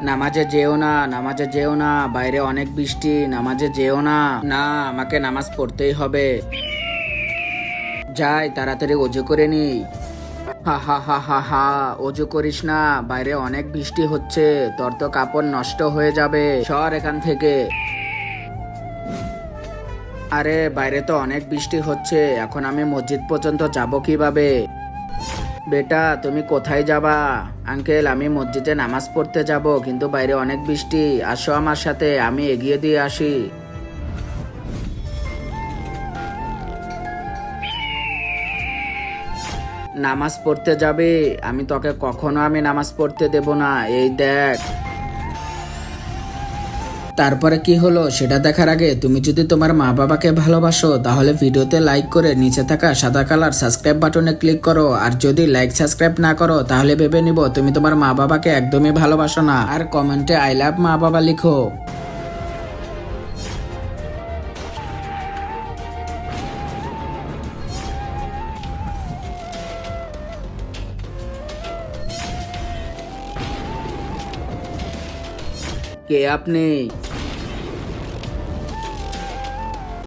নামাজে যেও না, নামাজে যেও না, বাইরে অনেক বৃষ্টি, নামাজে যেও না। না, আমাকে নামাজ পড়তেই হবে। যাই তাড়াতাড়ি অজু করে নি। হা হা হা হা হা, অজু করিস না, বাইরে অনেক বৃষ্টি হচ্ছে, তোর তো কাপড় নষ্ট হয়ে যাবে, সর এখান থেকে। আরে বাইরে তো অনেক বৃষ্টি হচ্ছে, এখন আমি মসজিদ পর্যন্ত যাব কিভাবে? বেটা তুমি কোথায় যাবা? আঙ্কেল আমি মসজিদে নামাজ পড়তে যাব, কিন্তু বাইরে অনেক বৃষ্টি, আসো আমার সাথে, আমি এগিয়ে দিয়ে আসি। নামাজ পড়তে যাবে? আমি তোকে কখনো আমি নামাজ পড়তে দেব না, এই দেখ। তারপরে কি হলো সেটা দেখার আগে তুমি যদি তোমার মা বাবাকে ভালোবাসো তাহলে ভিডিওতে লাইক করে নিচে থাকা সাদা কালার সাবস্ক্রাইব বাটনে ক্লিক করো। আর যদি লাইক সাবস্ক্রাইব না করো তাহলে ভেবে নিব তুমি তোমার মা বাবাকে একদমই ভালোবাসো না। আর কমেন্টে আই লাভ মা বাবা লিখো। কে আপনি?